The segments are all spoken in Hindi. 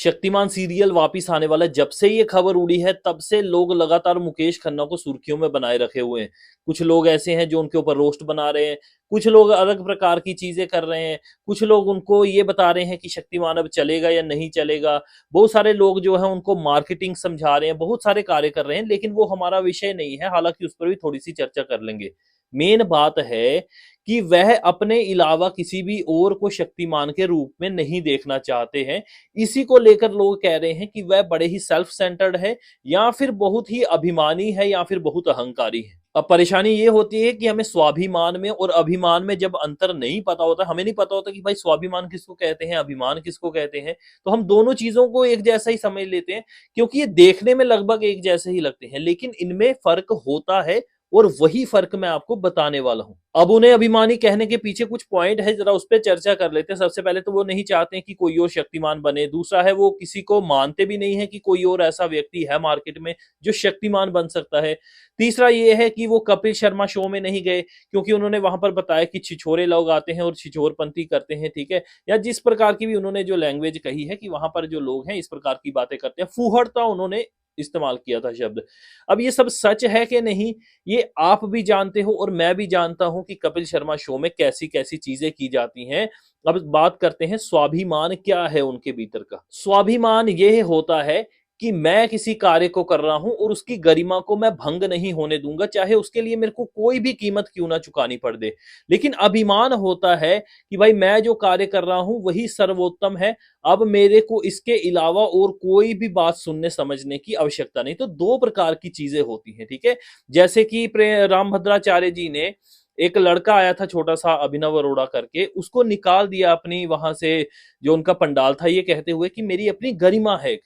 शक्तिमान सीरियल वापिस आने वाला है, जब से ये खबर उड़ी है तब से लोग लगातार मुकेश खन्ना को सुर्खियों में बनाए रखे हुए हैं। कुछ लोग ऐसे हैं जो उनके ऊपर रोस्ट बना रहे हैं, कुछ लोग अलग प्रकार की चीजें कर रहे हैं, कुछ लोग उनको ये बता रहे हैं कि शक्तिमान अब चलेगा या नहीं चलेगा। बहुत सारे लोग जो है उनको मार्केटिंग समझा रहे हैं, बहुत सारे कार्य कर रहे हैं, लेकिन वो हमारा विषय नहीं है। हालांकि उस पर भी थोड़ी सी चर्चा कर लेंगे। मेन बात है कि वह अपने अलावा किसी भी और को शक्तिमान के रूप में नहीं देखना चाहते हैं। इसी को लेकर लोग कह रहे हैं कि वह बड़े ही सेल्फ सेंटर्ड है, या फिर बहुत ही अभिमानी है, या फिर बहुत अहंकारी है। अब परेशानी ये होती है कि हमें स्वाभिमान में और अभिमान में जब अंतर नहीं पता होता, हमें नहीं पता होता कि भाई स्वाभिमान किसको कहते हैं, अभिमान किसको कहते हैं, तो हम दोनों चीजों को एक जैसा ही समझ लेते हैं, क्योंकि ये देखने में लगभग एक जैसे ही लगते हैं, लेकिन इनमें फर्क होता है। और वही फर्क मैं आपको बताने वाला हूं। अब उन्हें अभिमानी कहने के पीछे कुछ पॉइंट है, जरा उस पर चर्चा कर लेते हैं। सबसे पहले तो वो नहीं चाहते हैं कि कोई और शक्तिमान बने। दूसरा है, वो किसी को मानते भी नहीं है कि कोई और ऐसा व्यक्ति है मार्केट में जो शक्तिमान बन सकता है। तीसरा ये है कि वो कपिल शर्मा शो में नहीं गए, क्योंकि उन्होंने वहां पर बताया कि छिछोरे लोग आते हैं और छिछोरपंथी करते हैं, ठीक है, या जिस प्रकार की भी उन्होंने जो लैंग्वेज कही है कि वहां पर जो लोग हैं इस प्रकार की बातें करते हैं, फूहड़ता उन्होंने इस्तेमाल किया था शब्द। अब ये सब सच है कि नहीं, ये आप भी जानते हो और मैं भी जानता हूं कि कपिल शर्मा शो में कैसी कैसी चीजें की जाती हैं। अब बात करते हैं स्वाभिमान क्या है उनके भीतर का। स्वाभिमान यह होता है कि मैं किसी कार्य को कर रहा हूं और उसकी गरिमा को मैं भंग नहीं होने दूंगा, चाहे उसके लिए मेरे को कोई भी कीमत क्यों ना चुकानी पड़ दे। लेकिन अभिमान होता है कि भाई मैं जो कार्य कर रहा हूं वही सर्वोत्तम है, अब मेरे को इसके अलावा और कोई भी बात सुनने समझने की आवश्यकता नहीं। तो दो प्रकार की चीजें होती हैं, ठीक है। जैसे कि रामभद्राचार्य जी ने, एक लड़का आया था छोटा सा अभिनव अरोड़ा करके, उसको निकाल दिया अपनी वहां से जो उनका पंडाल था, ये कहते हुए कि मेरी अपनी गरिमा है।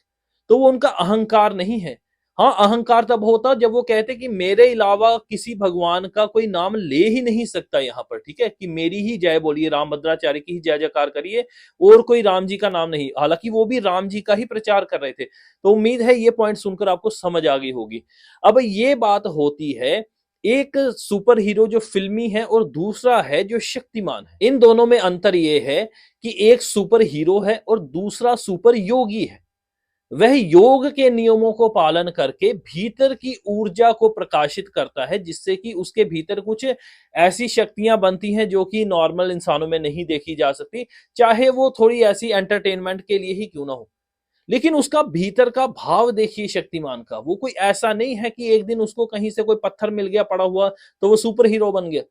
तो वो उनका अहंकार नहीं है। हाँ, अहंकार तब होता जब वो कहते कि मेरे अलावा किसी भगवान का कोई नाम ले ही नहीं सकता यहाँ पर, ठीक है, कि मेरी ही जय बोलिए, रामभद्राचार्य की ही जय जयकार करिए, और कोई राम जी का नाम नहीं। हालांकि वो भी राम जी का ही प्रचार कर रहे थे। तो उम्मीद है ये पॉइंट सुनकर आपको समझ आ गई होगी। अब ये बात होती है, एक सुपर हीरो जो फिल्मी है और दूसरा है जो शक्तिमान है। इन दोनों में अंतर यह है कि एक सुपर हीरो है और दूसरा सुपर योगी है। वह योग के नियमों को पालन करके भीतर की ऊर्जा को प्रकाशित करता है, जिससे कि उसके भीतर कुछ ऐसी शक्तियां बनती हैं जो कि नॉर्मल इंसानों में नहीं देखी जा सकती, चाहे वो थोड़ी ऐसी एंटरटेनमेंट के लिए ही क्यों ना हो। लेकिन उसका भीतर का भाव देखिए शक्तिमान का, वो कोई ऐसा नहीं है कि एक दिन उसको कहीं से कोई पत्थर मिल गया पड़ा हुआ तो वो सुपर हीरो बन गया।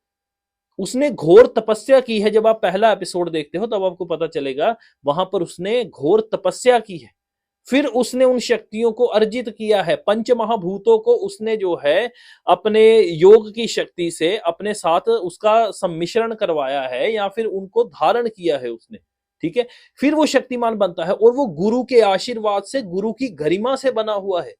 उसने घोर तपस्या की है। जब आप पहला एपिसोड देखते हो तब आपको पता चलेगा, वहां पर उसने घोर तपस्या की है। फिर उसने उन शक्तियों को अर्जित किया है। पंच महाभूतों को उसने जो है अपने योग की शक्ति से अपने साथ उसका सम्मिश्रण करवाया है, या फिर उनको धारण किया है उसने, ठीक है। फिर वो शक्तिमान बनता है, और वो गुरु के आशीर्वाद से, गुरु की गरिमा से बना हुआ है।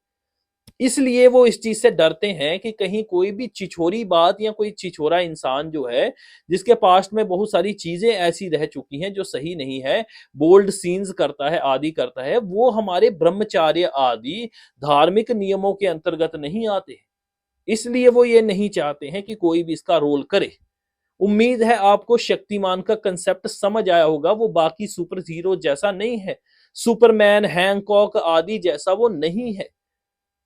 इसलिए वो इस चीज से डरते हैं कि कहीं कोई भी छिछोरी बात या कोई छिछोरा इंसान जो है, जिसके पास्ट में बहुत सारी चीजें ऐसी रह चुकी हैं जो सही नहीं है, बोल्ड सीन्स करता है, आदि करता है, वो हमारे ब्रह्मचार्य आदि धार्मिक नियमों के अंतर्गत नहीं आते। इसलिए वो ये नहीं चाहते हैं कि कोई भी इसका रोल करे। उम्मीद है आपको शक्तिमान का कंसेप्ट समझ आया होगा। वो बाकी सुपर हीरो जैसा नहीं है, सुपरमैन, हैंकॉक आदि जैसा वो नहीं है।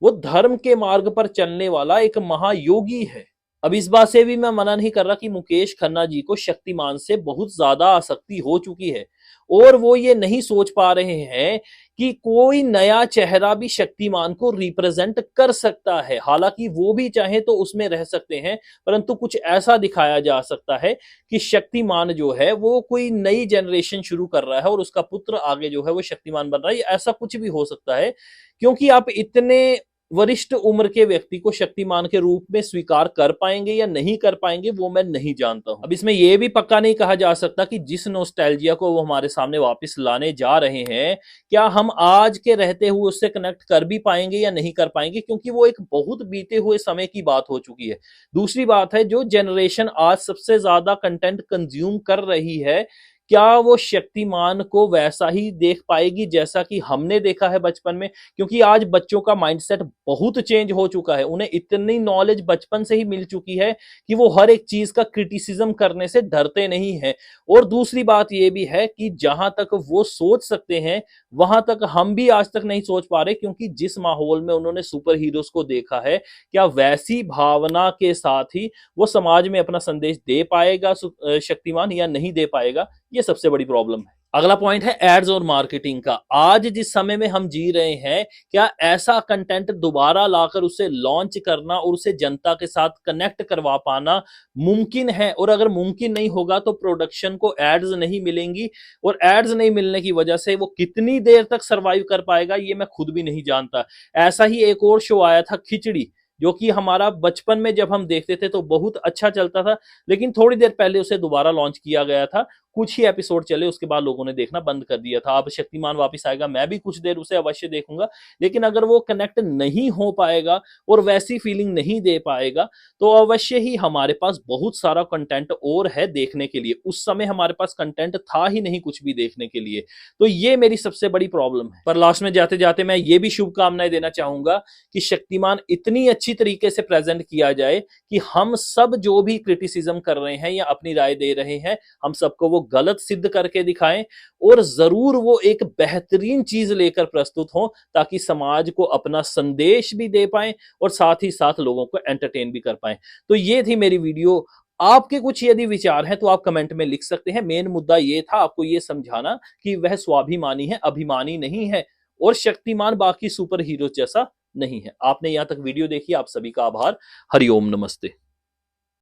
वो धर्म के मार्ग पर चलने वाला एक महायोगी है। अब इस बात से भी मैं मना नहीं कर रहा कि मुकेश खन्ना जी को शक्तिमान से बहुत ज्यादा आसक्ति हो चुकी है, और वो ये नहीं सोच पा रहे हैं कि कोई नया चेहरा भी शक्तिमान को रिप्रेजेंट कर सकता है। हालांकि वो भी चाहे तो उसमें रह सकते हैं, परंतु कुछ ऐसा दिखाया जा सकता है कि शक्तिमान जो है वो कोई नई जनरेशन शुरू कर रहा है और उसका पुत्र आगे जो है वो शक्तिमान बन रहा है। ऐसा कुछ भी हो सकता है, क्योंकि आप इतने वरिष्ठ उम्र के व्यक्ति को शक्तिमान के रूप में स्वीकार कर पाएंगे या नहीं कर पाएंगे वो मैं नहीं जानता हूं। अब इसमें यह भी पक्का नहीं कहा जा सकता कि जिस नोस्टैल्जिया को वो हमारे सामने वापस लाने जा रहे हैं, क्या हम आज के रहते हुए उससे कनेक्ट कर भी पाएंगे या नहीं कर पाएंगे, क्योंकि वो एक बहुत बीते हुए समय की बात हो चुकी है। दूसरी बात है, जो जनरेशन आज सबसे ज्यादा कंटेंट कंज्यूम कर रही है, क्या वो शक्तिमान को वैसा ही देख पाएगी जैसा कि हमने देखा है बचपन में? क्योंकि आज बच्चों का माइंडसेट बहुत चेंज हो चुका है। उन्हें इतनी नॉलेज बचपन से ही मिल चुकी है कि वो हर एक चीज का क्रिटिसिज्म करने से डरते नहीं हैं। और दूसरी बात ये भी है कि जहां तक वो सोच सकते हैं, वहां तक हम भी आज तक नहीं सोच पा रहे, क्योंकि जिस माहौल में उन्होंने सुपर हीरोज को देखा है, क्या वैसी भावना के साथ ही वो समाज में अपना संदेश दे पाएगा शक्तिमान, या नहीं दे पाएगा? ये सबसे बड़ी प्रॉब्लम है। अगला पॉइंट है एड्स और मार्केटिंग का। आज जिस समय में हम जी रहे हैं, क्या ऐसा कंटेंट दोबारा लाकर उसे लॉन्च करना और उसे जनता के साथ कनेक्ट करवा पाना मुमकिन है? और अगर मुमकिन नहीं होगा तो प्रोडक्शन को एड्स नहीं मिलेंगी, और एड्स नहीं मिलने की वजह से वो कितनी देर तक सरवाइव कर पाएगा ये मैं खुद भी नहीं जानता। ऐसा ही एक और शो आया था खिचड़ी, जो कि हमारा बचपन में जब हम देखते थे तो बहुत अच्छा चलता था, लेकिन थोड़ी देर पहले उसे दोबारा लॉन्च किया गया था। कुछ ही एपिसोड चले, उसके बाद लोगों ने देखना बंद कर दिया था। अब शक्तिमान वापस आएगा, मैं भी कुछ देर उसे अवश्य देखूंगा, लेकिन अगर वो कनेक्ट नहीं हो पाएगा और वैसी फीलिंग नहीं दे पाएगा, तो अवश्य ही हमारे पास बहुत सारा कंटेंट और है देखने के लिए। उस समय हमारे पास कंटेंट था ही नहीं कुछ भी देखने के लिए। तो ये मेरी सबसे बड़ी प्रॉब्लम है। पर लास्ट में जाते जाते मैं ये भी शुभकामनाएं देना चाहूंगा कि शक्तिमान इतनी अच्छी तरीके से प्रेजेंट किया जाए कि हम सब जो भी क्रिटिसिज्म कर रहे हैं या अपनी राय दे रहे हैं, हम सबको वो गलत सिद्ध करके दिखाएं, और जरूर वो एक बेहतरीन चीज लेकर प्रस्तुत हो, ताकि समाज को अपना संदेश भी दे पाएं और साथ ही साथ लोगों को एंटरटेन भी कर पाएं। तो ये थी मेरी वीडियो। आपके कुछ यदि विचार हैं तो आप कमेंट में लिख सकते हैं। मेन मुद्दा ये था आपको ये समझाना कि वह स्वाभिमानी है, अभिमानी नहीं है, और शक्तिमान बाकी सुपर हीरो जैसा नहीं है। आपने यहां तक वीडियो देखी, आप सभी का आभार। हरिओम, नमस्ते।